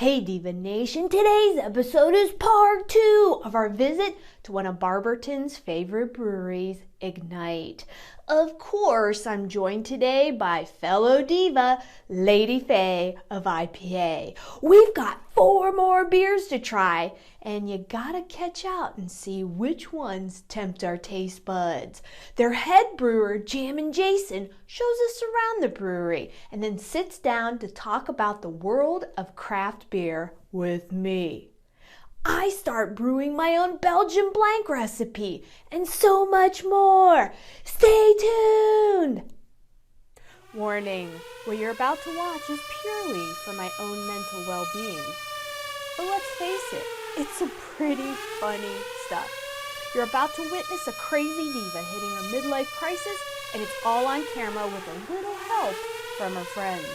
Hey Diva Nation, today's episode is part 2 of our visit to one of Barberton's favorite breweries, Ignite. Of course, I'm joined today by fellow diva, Lady Faye of IPA. We've got 4 more beers to try, and you gotta catch out and see which ones tempt our taste buds. Their head brewer, Jammin' Jason, shows us around the brewery and then sits down to talk about the world of craft beer with me. I start brewing my own Belgian blanc recipe and so much more. Stay tuned! Warning, what you're about to watch is purely for my own mental well-being. But let's face it, it's some pretty funny stuff. You're about to witness a crazy diva hitting her midlife crisis, and it's all on camera with a little help from her friends.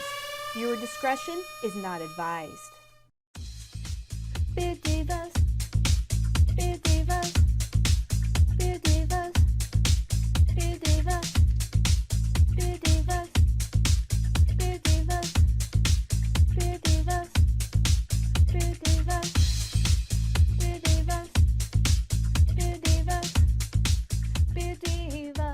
Viewer discretion is not advised. Beer Divas, Beer Divas, Beer Divas, Beer Divas, Beer Divas, Beer Divas, Beer Divas, Beer Divas, Beer Divas, Beer Divas, Beer Divas.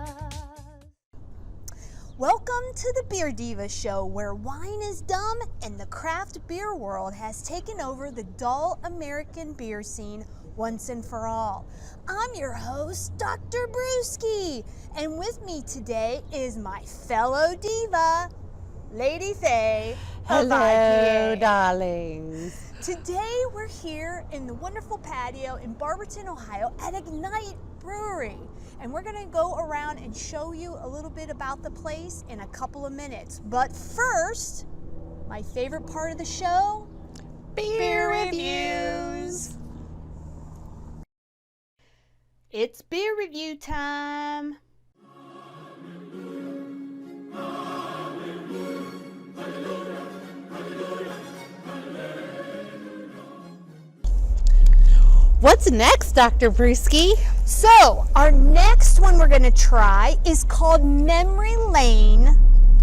Welcome to the Beer Divas show, where wine is dumb and the craft beer world has taken over the dull American beer scene once and for all. I'm your host, Dr. Brewsky, and with me today is my fellow diva, Lady Faye of Hello, IPA. darlings. Today we're here in the wonderful patio in Barberton, Ohio at Ignite Brewing. And we're gonna go around and show you a little bit about the place in a couple of minutes. But first, my favorite part of the show, Beer reviews. It's beer review time. What's next, Dr. Brewsky? So, our next one we're going to try is called Memory Lane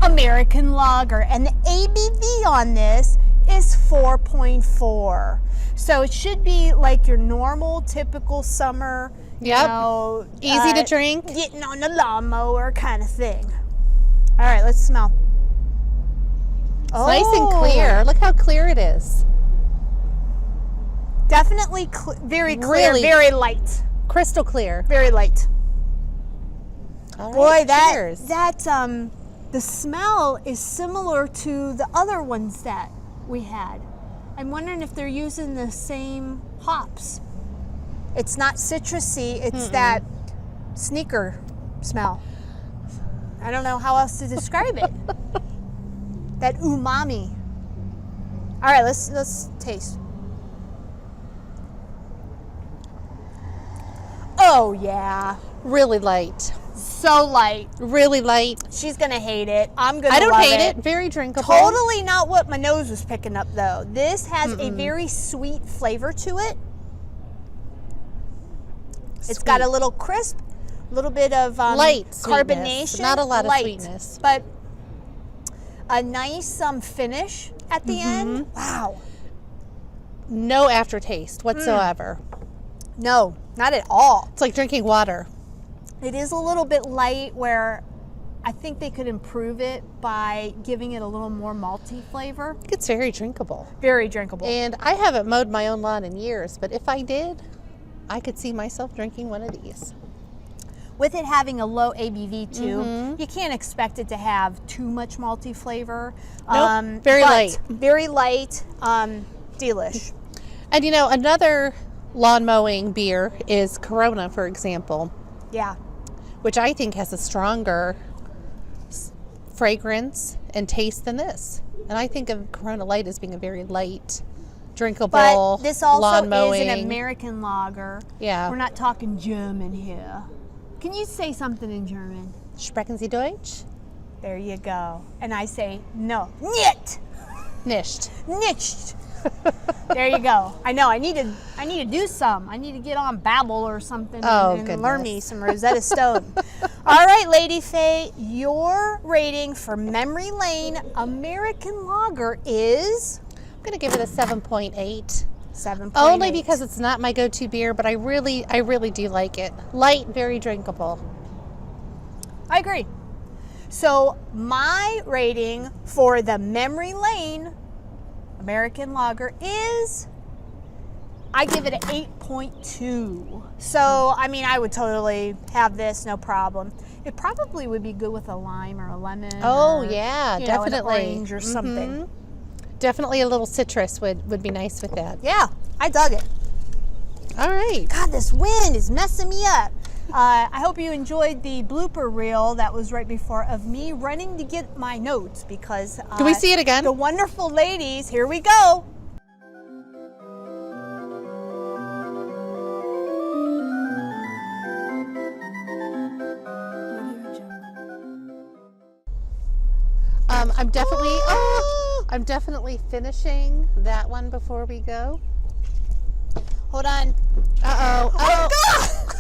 American Lager, and the ABV on this is 4.4. So it should be like your normal, typical summer, Yep. Easy to drink. getting on the lawnmower kind of thing. All right, let's smell. It's nice and clear. Look how clear it is. Definitely very clear, Really very light. Crystal clear. Very light. All Boy, right, cheers. the smell is similar to the other ones that we had. I'm wondering if they're using the same hops. It's not citrusy, it's that sneaker smell. I don't know how else to describe it. That umami. All right, let's taste. Oh yeah, Really light. so light. Really light. She's gonna hate it. I'm gonna I don't love hate it. Very drinkable. Totally not what my nose was picking up though. This has a very sweet flavor to it. It's got a little crisp, a little bit of light carbonation. sweetness, not a lot of light, sweetness. but a nice finish at the end. Wow. No aftertaste whatsoever. No, not at all. It's like drinking water. It is a little bit light, where I think they could improve it by giving it a little more malty flavor. It's very drinkable. Very drinkable. And I haven't mowed my own lawn in years, but if I did, I could see myself drinking one of these. With it having a low ABV too, you can't expect it to have too much malty flavor. Nope, very light. Very light, delish. And you know, another lawn mowing beer is Corona, for example, Yeah. which I think has a stronger fragrance and taste than this. And I think of Corona Light as being a very light, drinkable But this also lawn mowing. is an American lager. Yeah. We're not talking German here. Can you say something in German? Sprechen Sie Deutsch? There you go. And I say, no. Nicht. Nicht. Nicht. There you go. I know. I need to do some. I need to get on Babbel or something and learn me some Rosetta Stone. All right, Lady Faye, your rating for Memory Lane American Lager is I'm going to give it a 7.8. 7.8. Only because it's not my go-to beer, but I really do like it. Light, very drinkable. I agree. So my rating for the Memory Lane American Lager is, I give it an 8.2. So, I mean, I would totally have this, no problem. It probably would be good with a lime or a lemon. Oh, or, yeah, you know, definitely. an orange or something. Definitely a little citrus would be nice with that. Yeah, I dug it. All right. God, this wind is messing me up. I hope you enjoyed the blooper reel that was right before of me running to get my notes because... Can we see it again? The wonderful ladies, here we go. I'm definitely finishing that one before we go. Hold on. Uh-oh. Oh, God!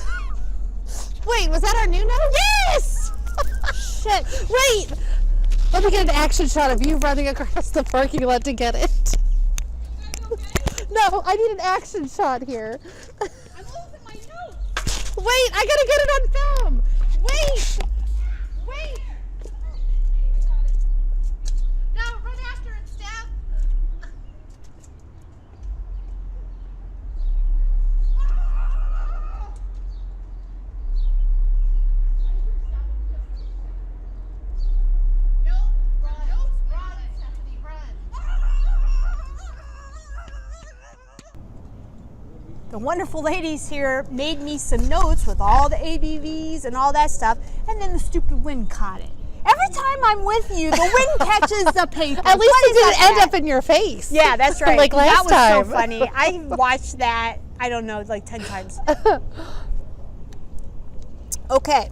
Wait, was that our new note? Yes! Shit. Wait! Let me get an action shot of you running across the parking lot to get it. No, I need an action shot here. I'm losing my notes. Wait, I gotta get it on film. Wait! Wait. No, run after it, Steph. The wonderful ladies here made me some notes with all the ABVs and all that stuff, and then the stupid wind caught it. Every time I'm with you, the wind catches the paper. At least it didn't end up in your face. Yeah, that's right. Like last that time. was so funny. I watched that, I don't know, like 10 times. Okay.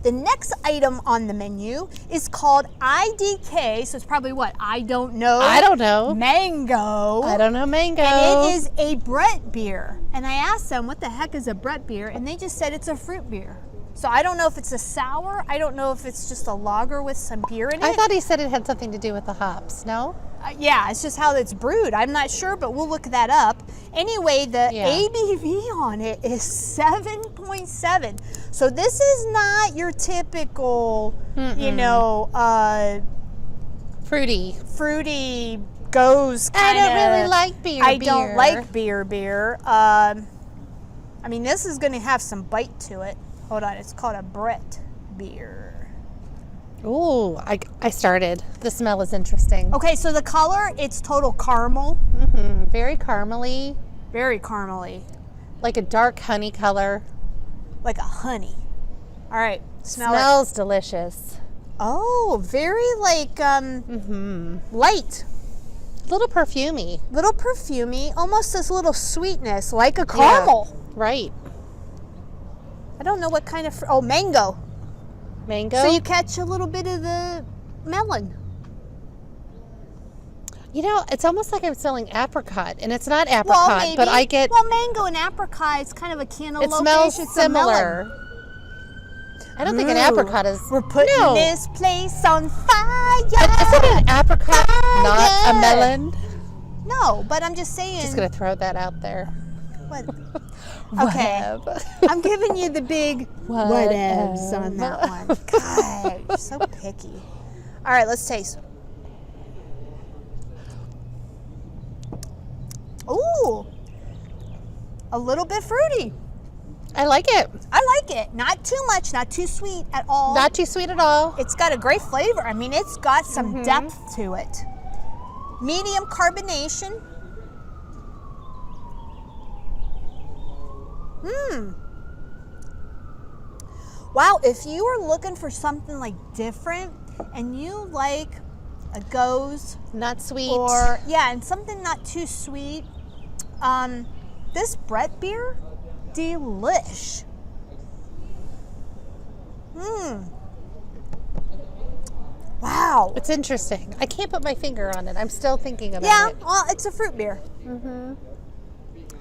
The next item on the menu is called IDK, so it's probably what? I don't know. I don't know. Mango. I don't know mango. And it is a Brett beer. And I asked them, what the heck is a Brett beer? And they just said it's a fruit beer. So I don't know if it's a sour. I don't know if it's just a lager with some beer in it. I thought he said it had something to do with the hops, no? Yeah, it's just how it's brewed. I'm not sure, but we'll look that up. Anyway, the ABV on it is 7.7. So this is not your typical, you know, fruity goes kind of. I don't really like beer. I don't like beer. I mean, this is going to have some bite to it. Hold on, it's called a Brett beer. Ooh, I started. The smell is interesting. Okay, so the color, it's total caramel. Very caramely. Very caramely. Like a dark honey color. Like a honey. All right, smell Smells delicious. Oh, very like light. Little perfumey. Little perfumey, almost this little sweetness, like a caramel. Yeah, right. I don't know what kind of, mango. Mango? So you catch a little bit of the melon. You know, it's almost like I'm selling apricot, and it's not apricot, but I get... Well, mango and apricot is kind of a cantaloupe. It smells similar. I don't think an apricot is... We're putting this place on fire. Isn't an apricot not a melon? No, but I'm just saying... Just going to throw that out there. What? Okay, I'm giving you the big whatevs on that one. God, you're so picky. All right, let's taste. Ooh, a little bit fruity. I like it. I like it. Not too much, not too sweet at all. Not too sweet at all. It's got a great flavor. I mean, it's got some depth to it. Medium carbonation. Wow, if you are looking for something like different and you like a goes, not sweet, or and something not too sweet, this Brett beer, delish. Wow, it's interesting. I can't put my finger on it. I'm still thinking about it. Yeah, well, it's a fruit beer.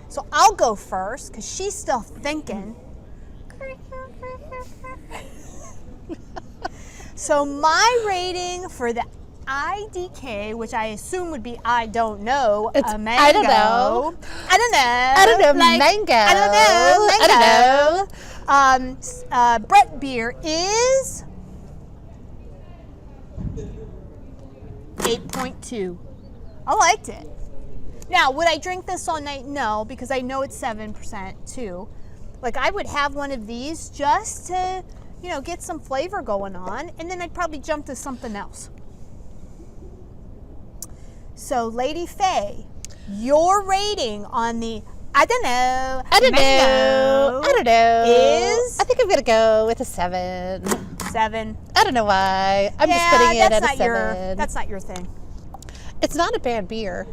So I'll go first because she's still thinking. So my rating for the IDK, which I assume would be I don't know. It's a mango. I don't know. I don't know. I don't know. Like, Mango. I don't know. Mango. I don't know. Brett beer is 8.2. I liked it. Now, would I drink this all night? No, because I know it's 7% too. Like, I would have one of these just to, you know, get some flavor going on, and then I'd probably jump to something else. So, Lady Faye, your rating on the I don't know is I think I'm going to go with a 7. 7. I don't know why. I'm just putting it at a 7. That's not your thing. It's not a bad beer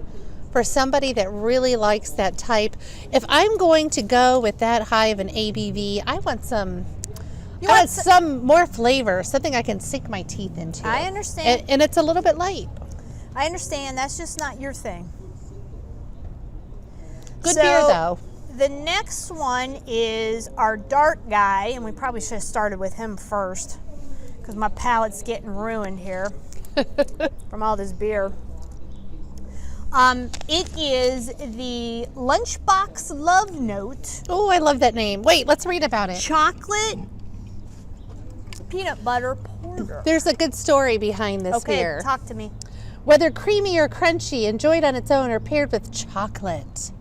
for somebody that really likes that type. If I'm going to go with that high of an ABV, I want some more flavor, something I can sink my teeth into. I understand. And it's a little bit light. I understand. That's just not your thing. Good beer, though. The next one is our dark guy, and we probably should have started with him first because my palate's getting ruined here from all this beer. It is the Lunchbox Love Note. Oh, I love that name. Wait, let's read about it. Chocolate peanut butter porter. There's a good story behind this beer. Okay, talk to me. Whether creamy or crunchy, enjoyed on its own or paired with chocolate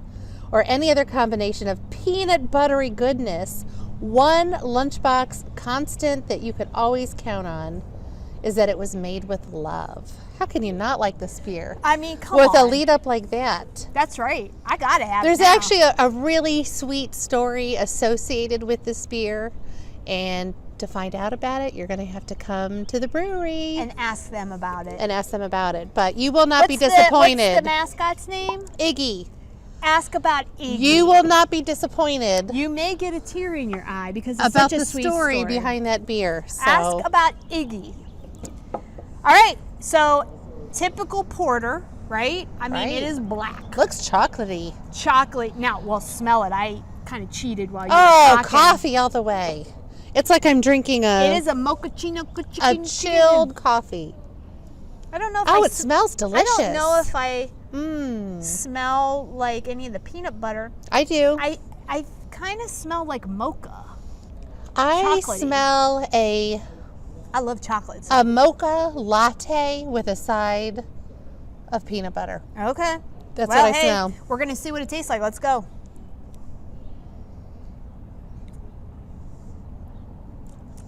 or any other combination of peanut buttery goodness, one Lunchbox constant that you could always count on is that it was made with love. How can you not like this beer? I mean, come on. With a lead up like that. That's right. I gotta have There's it now. actually a really sweet story associated with this beer, and to find out about it, you're going to have to come to the brewery and ask them about it. But you will not be disappointed. What's the mascot's name? Iggy. Ask about Iggy. You will not be disappointed. You may get a tear in your eye because it's about such a the sweet story behind that beer. So. Ask about Iggy. All right, so typical porter, right? I mean, it is black. Looks chocolatey. Chocolate. Now, well, smell it. I kind of cheated while you were talking. Coffee all the way. It's like I'm drinking It is a mochaccino. A chilled coffee. I don't know if it smells delicious. I don't know if I smell like any of the peanut butter. I do. I kind of smell like mocha. I Chocolatey. smell I love chocolates. a mocha latte with a side of peanut butter. Okay. That's what I smell. We're going to see what it tastes like. Let's go.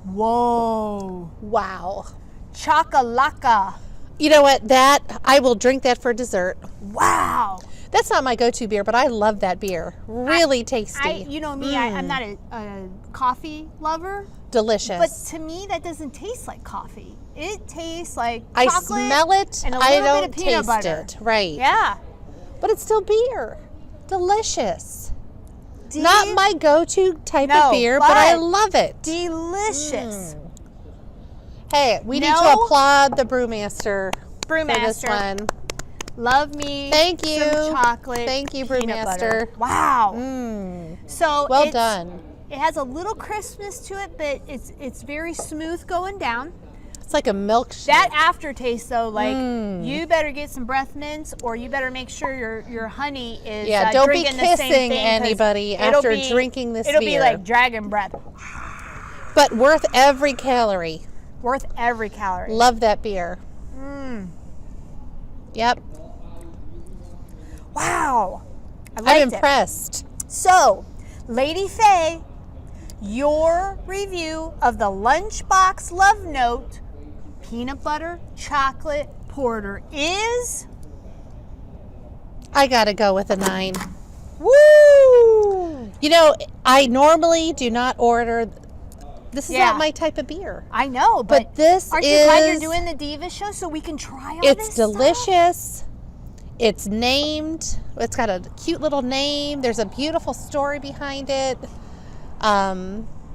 Whoa. Wow. Chocolaka. You know what? I will drink that for dessert. Wow. That's not my go-to beer, but I love that beer. Really tasty. You know me, I'm not a coffee lover. Delicious. But to me, that doesn't taste like coffee. It tastes like chocolate. I smell it. And a I little don't bit of peanut taste butter. it. Right. Yeah. But it's still beer. Delicious. Not my go-to type of beer, but I love it. Delicious. Hey, we need to applaud the brewmaster for this Brewmaster. one. Love me. Thank you. Some chocolate. Thank you, peanut butter. Brewmaster. Wow. So Well done. It has a little crispness to it, but it's very smooth going down. It's like a milkshake. That aftertaste, though, like you better get some breath mints, or you better make sure your honey is don't be drinking the same kissing thing, 'cause anybody after drinking this It'll beer. be like dragon breath. But worth every calorie. Worth every calorie. Love that beer. Yep. Wow. I'm impressed. So, Lady Faye, your review of the Lunchbox Love Note peanut butter chocolate porter is? I gotta go with a 9. Woo! You know, I normally do not order. This is not my type of beer. I know, but this aren't you glad you're doing the Divas show so we can try all this It's delicious. It's named. It's got a cute little name. There's a beautiful story behind it.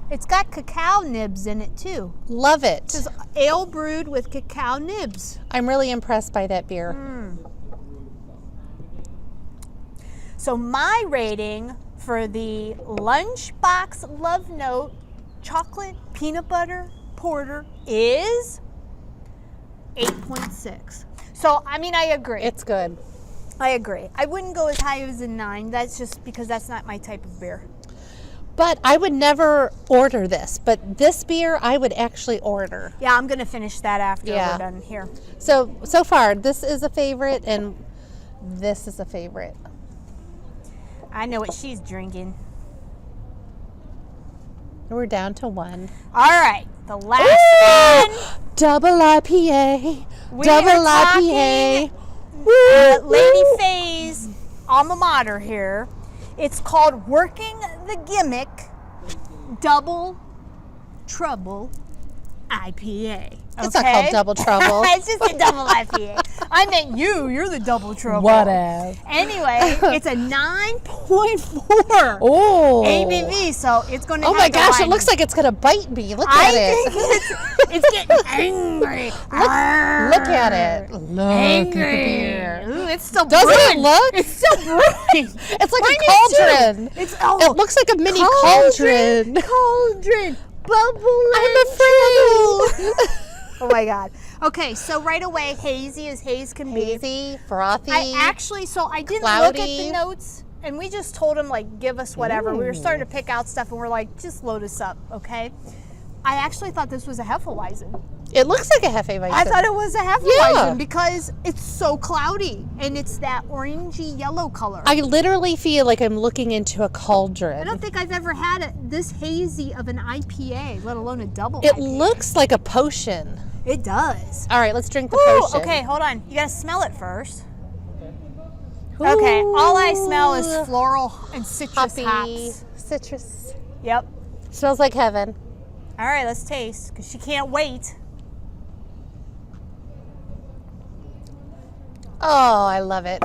It's got cacao nibs in it too. Love it. It's ale brewed with cacao nibs. I'm really impressed by that beer. So my rating for the Lunchbox Love Note chocolate peanut butter porter is 8.6. So, I mean, I agree. It's good. I agree. I wouldn't go as high as a 9. That's just because that's not my type of beer. But I would never order this. But this beer, I would actually order. Yeah, I'm going to finish that after we're done here. So far, this is a favorite, and this is a favorite. I know what she's drinking. We're down to 1. All right, the last one. Double IPA. We Double are IPA. Lady Faye's alma mater here. It's called Working the Gimmick Double Trouble IPA. It's not called Double Trouble. It's just a double IPA. I meant you're the Double Trouble. Whatever. Anyway, it's a 9.4 ABV, so it's going to Oh my gosh, it looks like it's going to bite me. Look at it. It's getting angry. Look at it. Look Angry. at the beer. Ooh, it's still Doesn't brewing. it look? It's still brewing. It's like Mine a cauldron. is too. It looks like a mini cauldron. Cauldron. Bubbling. I'm afraid. Oh my God. Okay, so right away, hazy as haze can be. Hazy, frothy. I didn't look cloudy. at the notes, and we just told him, like, give us whatever. We were starting to pick out stuff, and we're like, just load us up, okay? I actually thought this was a Hefeweizen. It looks like a Hefeweizen. I thought it was a Hefeweizen because it's so cloudy, and it's that orangey yellow color. I literally feel like I'm looking into a cauldron. I don't think I've ever had this hazy of an IPA, let alone a double It IPA. looks like a potion. It does. All right, let's drink the Ooh, potion. okay, hold on. You gotta smell it first. Okay, all I smell is floral and citrus hops. Citrus. Yep. Smells like heaven. All right, let's taste, because she can't wait. Oh, I love it.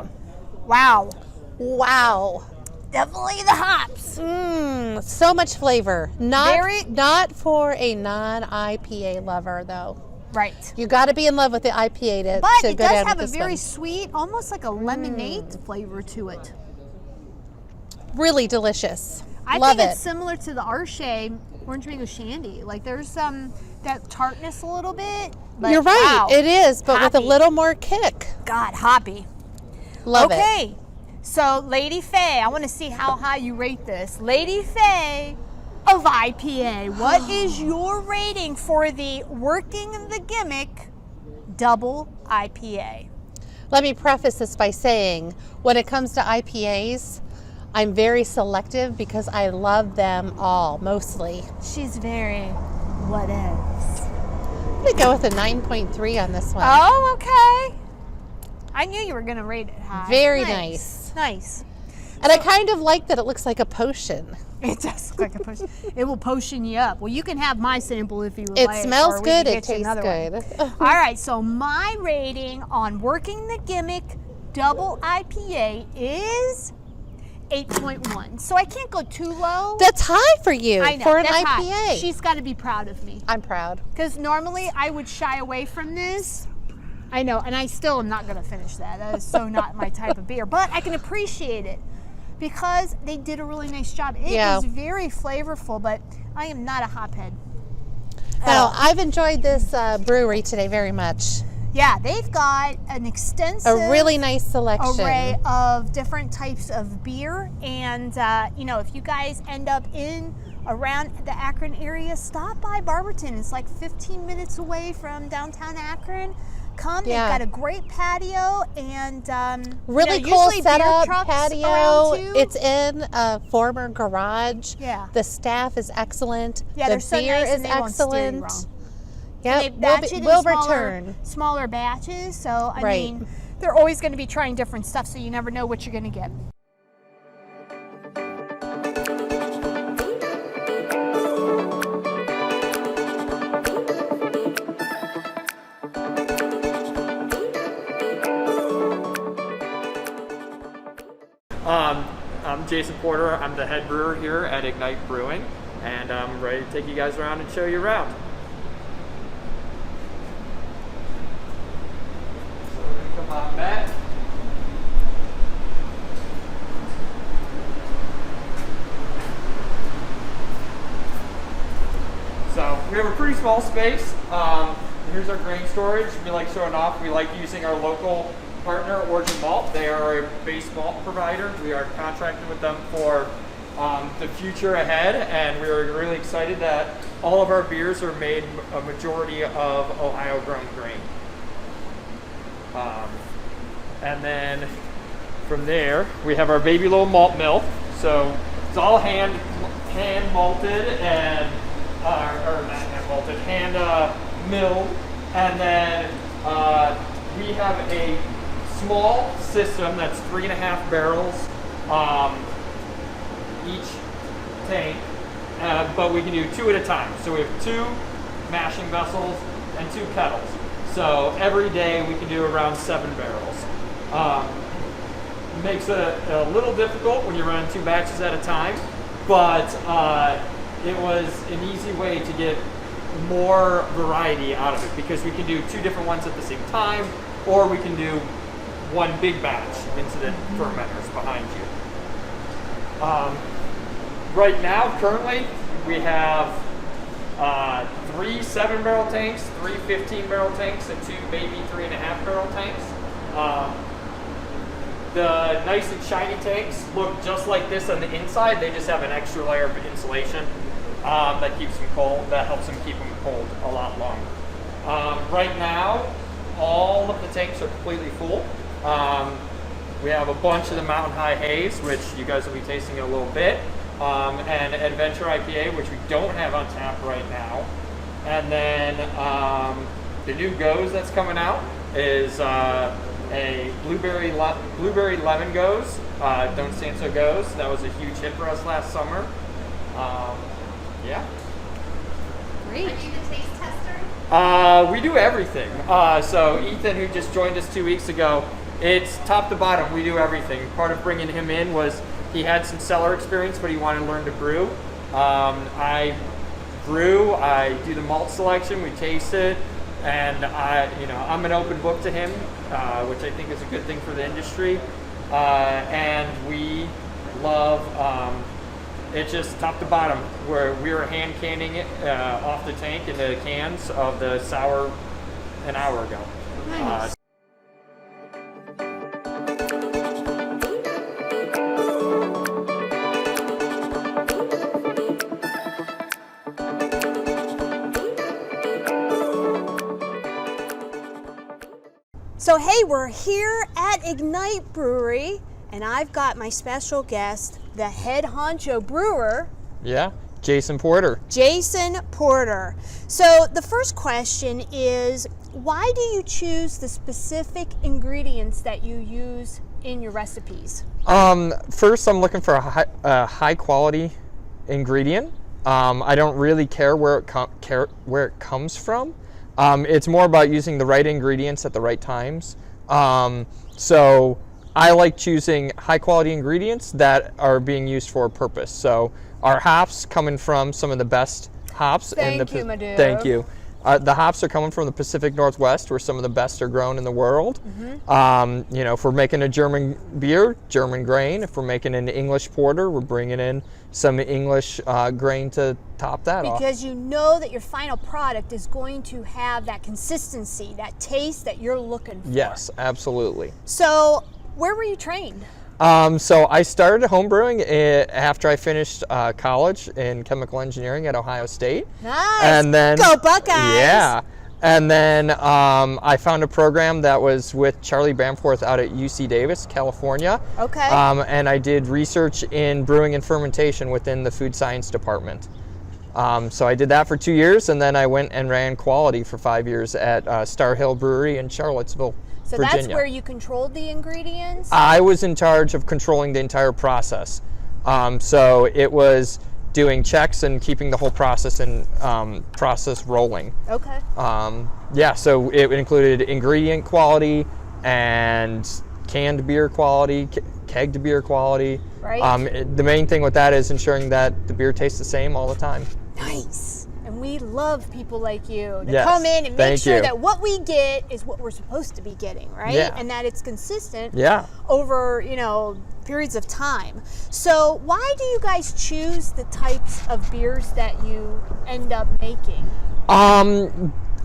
Wow. Wow. Definitely the hops. So much flavor. Not for a non-IPA lover, though. Right. You got to be in love with the IPA But to it go does down have with a this very one. sweet, almost like a lemonade flavor to it. Really delicious. I Love think it. it's similar to the Arche Orange Mango Shandy. Like there's that tartness a little bit. But You're right. wow, It is, but with a hoppy. little more kick. God, hoppy. Love it. Okay, so Lady Faye, I want to see how high you rate this. Lady Faye of IPA, what is your rating for the Working the Gimmick Double IPA? Let me preface this by saying, when it comes to IPAs, I'm very selective because I love them all, mostly. She's very what else? I'm going to go with a 9.3 on this one. Oh, okay. I knew you were going to rate it high. Very nice. Nice. And I kind of like that it looks like a potion. It does look like a potion. It will potion you up. Well, you can have my sample if you would It like. smells or we good. can It get you tastes another one. good. All right, so my rating on Working the Gimmick Double IPA is 8.1. So I can't go too low. That's high for you I know, for an that's IPA. high. She's got to be proud of me. I'm proud. Because normally I would shy away from this. I know, and I still am not going to finish that. That is so not my type of beer. But I can appreciate it because they did a really nice job. It was very flavorful, but I am not a hophead. Well, I've enjoyed this brewery today very much. Yeah, they've got an extensive, A really nice selection. array of different types of beer. And, if you guys end up around the Akron area, stop by Barberton. It's like 15 minutes away from downtown Akron. Come, they've got a great patio and really cool usually beer setup, trucks patio. around too. It's in a former garage. Yeah. The staff is excellent. Yeah, the they're so beer nice is and they won't steer you excellent. wrong. Yep, They batch it in we'll smaller, return. smaller batches. So I Right. mean, they're always going to be trying different stuff, so you never know what you're going to get. I'm Jason Porter. I'm the head brewer here at Ignite Brewing, and I'm ready to take you guys around and show you around. So we're going to come on back. So we have a pretty small space. here's our grain storage. We like showing off. We like using our local partner, Origin Malt. They are a base malt provider. We are contracted with them for the future ahead, and we're really excited that all of our beers are made a majority of Ohio-grown grain. And then from there, we have our baby little malt mill. So it's all hand malted and or not hand malted, hand milled, and then we have a small system that's 3.5 barrels each tank, but we can do 2 at a time. So we have 2 mashing vessels and 2 kettles. So every day we can do around 7 barrels. Makes it a little difficult when you're running 2 batches at a time, but it was an easy way to get more variety out of it, because we can do 2 different ones at the same time, or we can do 1 big batch into the fermenters behind you. Right now, currently, we have 3 7-barrel tanks, 3 15-barrel tanks, and 2 maybe 3.5-barrel tanks. The nice and shiny tanks look just like this on the inside. They just have an extra layer of insulation that keeps them cold, that helps them keep them cold a lot longer. Right now, all of the tanks are completely full. We have a bunch of the Mountain High Haze, which you guys will be tasting in a little bit, and Adventure IPA, which we don't have on tap right now. And then the new Goes that's coming out is a blueberry lemon Goes, Don't Stand So Goes. That was a huge hit for us last summer. Yeah. Great. Are you the taste tester? We do everything. So Ethan, who just joined us 2 weeks ago, it's top to bottom. We do everything. Part of bringing him in was he had some cellar experience, but he wanted to learn to brew. I brew. I do the malt selection. We taste it. And I'm an open book to him, which I think is a good thing for the industry. And we love it's just top to bottom. We were hand canning it off the tank into cans of the sour an hour ago. Nice. So hey, we're here at Ignite Brewery, and I've got my special guest, the head honcho brewer. Yeah, Jason Porter. Jason Porter. So the first question is, why do you choose the specific ingredients that you use in your recipes? First, I'm looking for a high quality ingredient. I don't really care where it comes from. It's more about using the right ingredients at the right times. So I like choosing high quality ingredients that are being used for a purpose. So our hops coming from some of the best hops. Thank you, my dude. Thank you. The hops are coming from the Pacific Northwest, where some of the best are grown in the world. Mm-hmm. If we're making a German beer, German grain. If we're making an English porter, we're bringing in some English grain to top that off. Because you know that your final product is going to have that consistency, that taste that you're looking for. Yes, absolutely. So, where were you trained? So I started homebrewing after I finished college in chemical engineering at Ohio State. Nice. And then, go Buckeyes! Yeah. And then I found a program that was with Charlie Bamforth out at UC Davis, California. Okay. And I did research in brewing and fermentation within the food science department. So I did that for 2 years, and then I went and ran quality for 5 years at Star Hill Brewery in Charlottesville, So Virginia. that's where you controlled the ingredients? I was in charge of controlling the entire process. So it was doing checks and keeping the whole process and process rolling. Okay. So it included ingredient quality and canned beer quality, kegged beer quality. Right. The main thing with that is ensuring that the beer tastes the same all the time. Nice. And we love people like you to Yes, come in and make thank sure you. that what we get is what we're supposed to be getting, right? Yeah. And that it's consistent Yeah. over, periods of time. So why do you guys choose the types of beers that you end up making?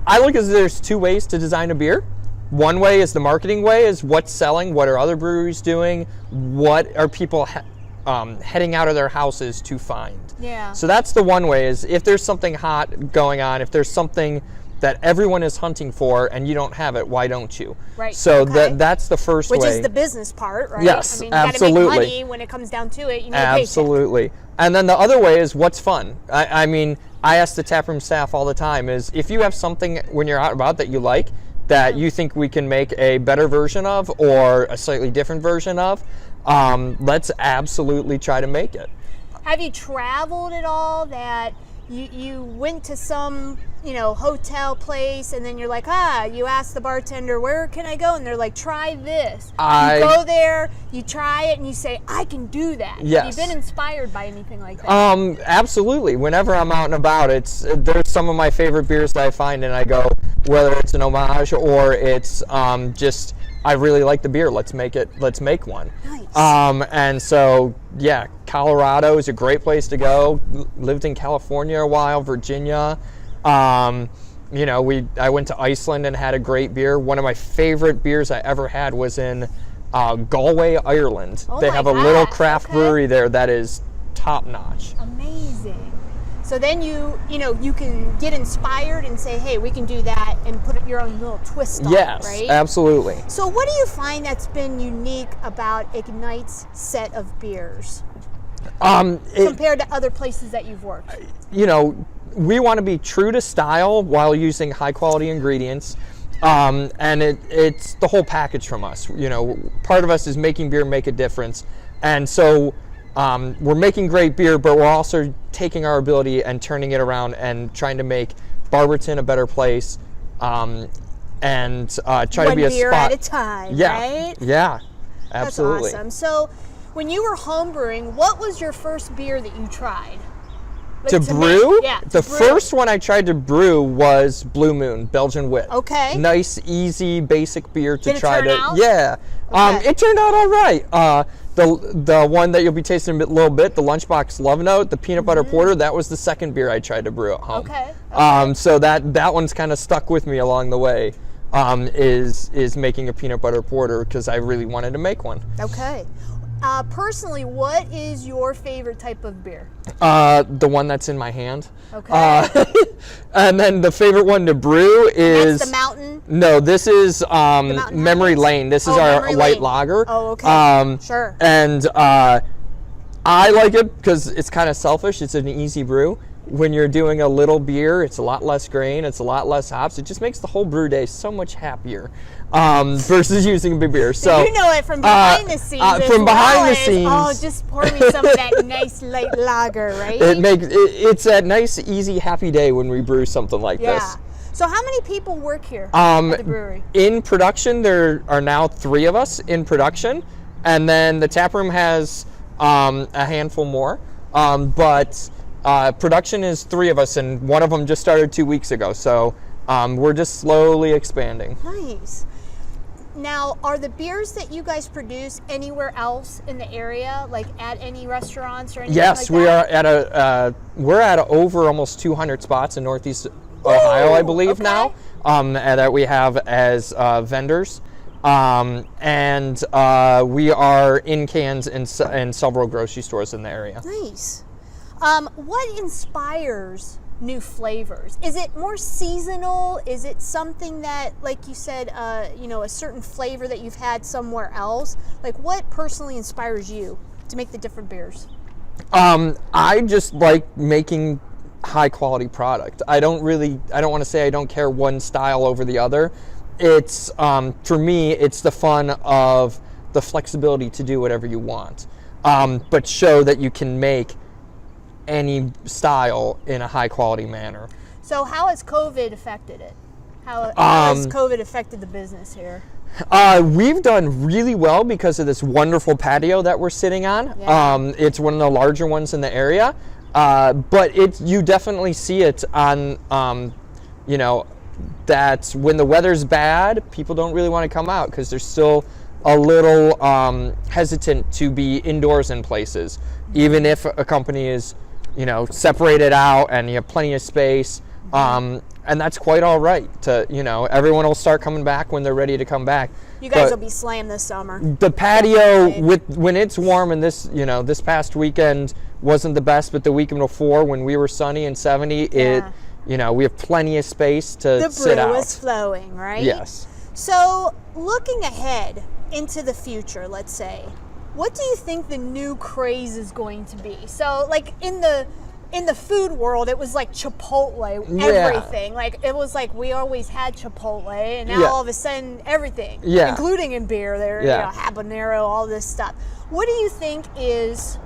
I look at there's two ways to design a beer. One way is the marketing way, is what's selling, what are other breweries doing, what are people heading out of their houses to find. Yeah. So that's the one way, is if there's something hot going on, if there's something that everyone is hunting for and you don't have it, why don't you? Right. So okay. that's the first way. Which is the business part, right? Yes, I mean, absolutely. You gotta make money when it comes down to it. You need absolutely. a paycheck. And then the other way is what's fun. I mean, I ask the taproom staff all the time, is if you have something when you're out and about that you like, that you think we can make a better version of or a slightly different version of, let's absolutely try to make it. Have you traveled at all that you went to some, hotel place and then you're like, you ask the bartender, where can I go? And they're like, try this. You go there, you try it, and you say, I can do that. Yes. Have you been inspired by anything like that? Absolutely. Whenever I'm out and about, there's some of my favorite beers that I find and I go, whether it's an homage or it's just, I really like the beer, let's make one. Nice. And so, yeah, Colorado is a great place to go. Lived in California a while, Virginia. I went to Iceland and had a great beer. One of my favorite beers I ever had was in Galway, Ireland. Oh, they my have a God. little craft Okay. brewery there that is top notch. Amazing. So then you can get inspired and say, hey, we can do that, and put your own little twist on Yes, it, right? absolutely. So what do you find that's been unique about Ignite's set of beers compared to other places that you've worked? We want to be true to style while using high quality ingredients. And it's the whole package from us. Part of us is making beer make a difference. And so we're making great beer, but we're also taking our ability and turning it around and trying to make Barberton a better place, and try to be a spot. One beer at a time, right? Yeah, absolutely. That's awesome. So when you were homebrewing, what was your first beer that you tried? To brew? Yeah. The first one I tried to brew was Blue Moon, Belgian Wit. Okay. Nice, easy, basic beer to Did it try turn to. out? Yeah. Okay. It turned out all right. The one that you'll be tasting in a little bit, the Lunchbox Love Note, the peanut butter porter, that was the second beer I tried to brew at home. Okay. So that one's kind of stuck with me along the way. Is making a peanut butter porter because I really wanted to make one. Okay. Personally, what is your favorite type of beer? The one that's in my hand. Okay. And then the favorite one to brew is... That's the Mountain? No, this is Memory Lane. This is our Memory light Lane. lager. Oh, okay. Sure. And I like it because it's kind of selfish. It's an easy brew. When you're doing a little beer, it's a lot less grain, it's a lot less hops. It just makes the whole brew day so much happier versus using a big beer. So you know it from behind the scenes. From behind the scenes. Just pour me some of that nice light lager, right? It's a nice, easy, happy day when we brew something like this. So how many people work here at the brewery? In production, there are now 3 of us in production, and then the tap room has a handful more. But production is 3 of us, and one of them just started 2 weeks ago. So we're just slowly expanding. Nice. Now, are the beers that you guys produce anywhere else in the area, like at any restaurants or anything Yes, like that? we're at over almost 200 spots in Northeast Ohio, I believe now, that we have as vendors. And we are in cans in several grocery stores in the area. Nice. What inspires new flavors? Is it more seasonal? Is it something that, like you said, a certain flavor that you've had somewhere else? Like, what personally inspires you to make the different beers? I just like making high quality product. I don't want to say I don't care one style over the other. It's, for me, it's the fun of the flexibility to do whatever you want, but show that you can make any style in a high quality manner. So how has COVID affected it? How has COVID affected the business here? We've done really well because of this wonderful patio that we're sitting on. Yeah. It's one of the larger ones in the area, but you definitely see it on, that when the weather's bad, people don't really want to come out because they're still a little hesitant to be indoors in places, even if a company is separated out and you have plenty of space. And that's quite all right. To, you know, everyone will start coming back when they're ready to come back. You guys will be slammed this summer. The patio, when it's warm, and this, you know, this past weekend wasn't the best, but the weekend before when we were sunny and 70, you know, we have plenty of space to sit out. The brew was flowing, right? Yes. So, looking ahead into the future, let's say, what do you think the new craze is going to be? So, like in the food world, it was like Chipotle, everything. Like it was like we always had Chipotle, and now all of a sudden everything, including in beer, there, you know, habanero, all this stuff. What do you think is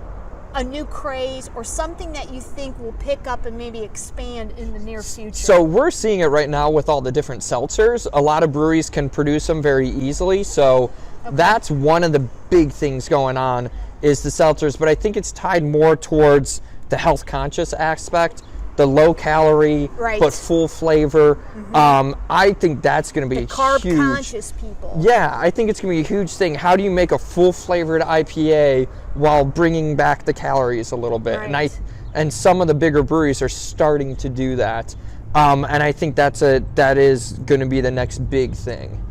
a new craze or something that you think will pick up and maybe expand in the near future? So we're seeing it right now with all the different seltzers. A lot of breweries can produce them very easily. So that's one of the big things going on is the seltzers. But I think it's tied more towards the health conscious aspect, the low calorie, but full flavor. I think that's going to be carb huge. Conscious people. Yeah, I think it's going to be a huge thing. How do you make a full flavored IPA while bringing back the calories a little bit? And some of the bigger breweries are starting to do that. And I think that is going to be the next big thing.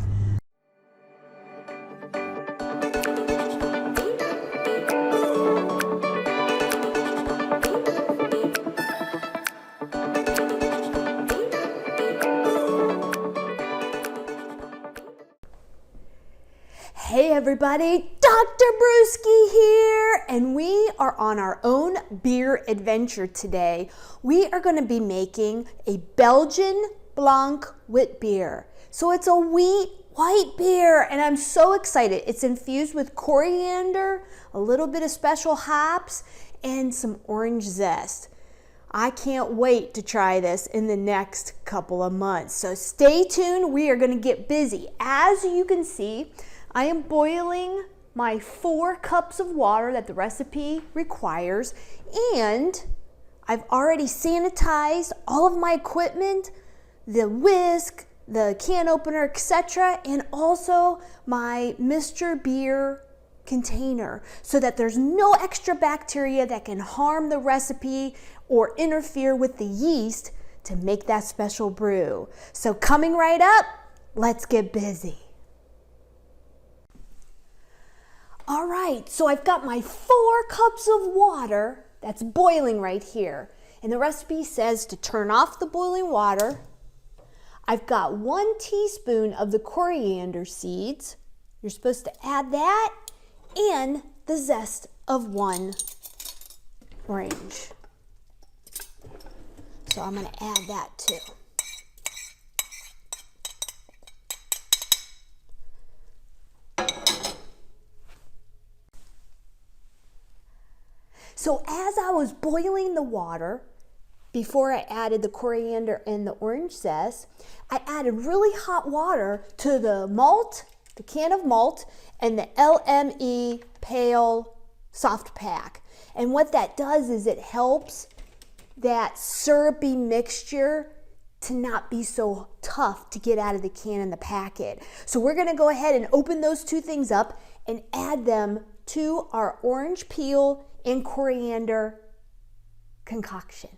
Hey everybody, Dr. Brewsky here, and we are on our own beer adventure today. We are going to be making a Belgian Blanc wit beer. So it's a wheat white beer, and I'm so excited. It's infused with coriander, a little bit of special hops, and some orange zest. I can't wait to try this in the next couple of months. So stay tuned. We are going to get busy. As you can see, I am boiling my 4 cups of water that the recipe requires, and I've already sanitized all of my equipment, the whisk, the can opener, etc., and also my Mr. Beer container so that there's no extra bacteria that can harm the recipe or interfere with the yeast to make that special brew. So coming right up, let's get busy. All right, so I've got my 4 cups of water that's boiling right here. And the recipe says to turn off the boiling water. I've got 1 teaspoon of the coriander seeds. You're supposed to add that and the zest of 1 orange. So I'm going to add that too. So as I was boiling the water, before I added the coriander and the orange zest, I added really hot water to the malt, the can of malt, and the LME Pale Soft Pack. And what that does is it helps that syrupy mixture to not be so tough to get out of the can and the packet. So we're gonna go ahead and open those 2 things up and add them to our orange peel and coriander concoction.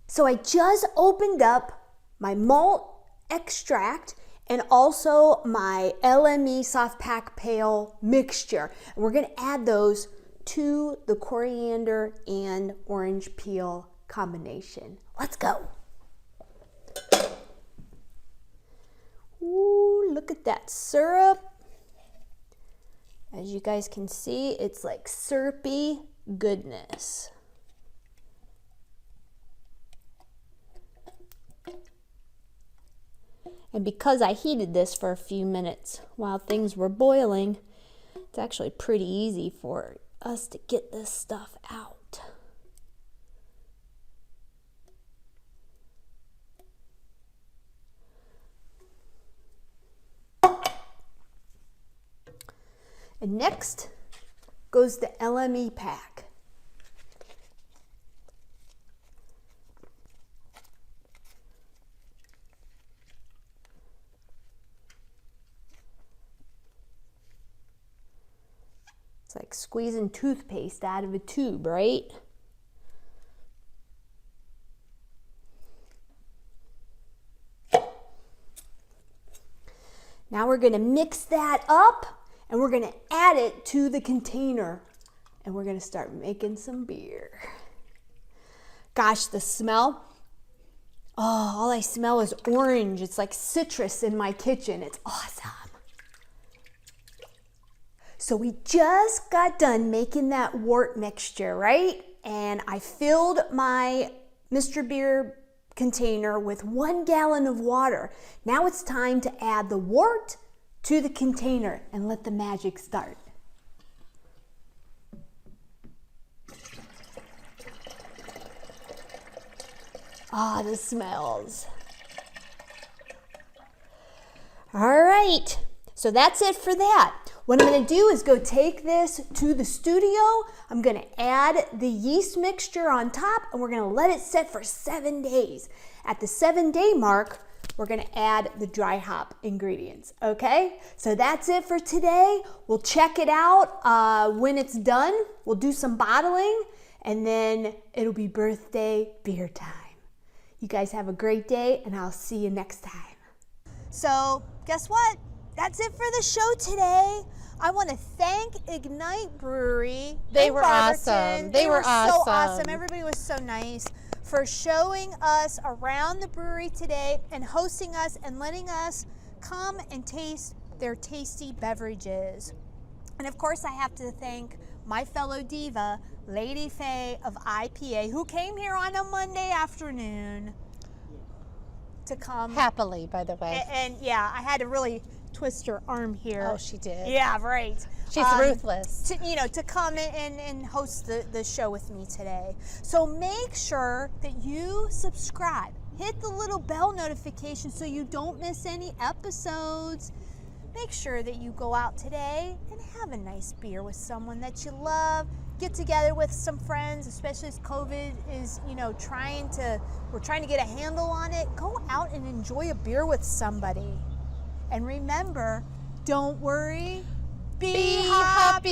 So I just opened up my malt extract and also my LME Soft Pack Pale mixture. And we're gonna add those to the coriander and orange peel combination. Let's go. Ooh, look at that syrup. As you guys can see, it's like syrupy goodness. And because I heated this for a few minutes while things were boiling, it's actually pretty easy for us to get this stuff out. And next goes the LME pack. It's like squeezing toothpaste out of a tube, right? Now we're gonna mix that up and we're gonna add it to the container and we're gonna start making some beer. Gosh, the smell. Oh, all I smell is orange. It's like citrus in my kitchen. It's awesome. So we just got done making that wort mixture, right? And I filled my Mr. Beer container with 1 gallon of water. Now it's time to add the wort to the container and let the magic start. Ah, the smells. All right, so that's it for that. What I'm gonna do is go take this to the studio. I'm gonna add the yeast mixture on top and we're gonna let it set for 7 days. At the 7-day mark, we're gonna add the dry hop ingredients, okay? So that's it for today. We'll check it out when it's done. We'll do some bottling and then it'll be birthday beer time. You guys have a great day and I'll see you next time. So guess what? That's it for the show today. I want to thank Ignite Brewery. They were Barberton. awesome. They were so awesome. awesome. Everybody was so nice for showing us around the brewery today and hosting us and letting us come and taste their tasty beverages. And of course, I have to thank my fellow diva, Lady Faye of IPA, who came here on a Monday afternoon to come. Happily, by the way. And yeah, I had to really twist her arm here. Oh, she did. Yeah, right. She's ruthless. To come and host the show with me today. So make sure that you subscribe. Hit the little bell notification so you don't miss any episodes. Make sure that you go out today and have a nice beer with someone that you love. Get together with some friends, especially as COVID is, we're trying to get a handle on it. Go out and enjoy a beer with somebody. And remember, don't worry, be happy.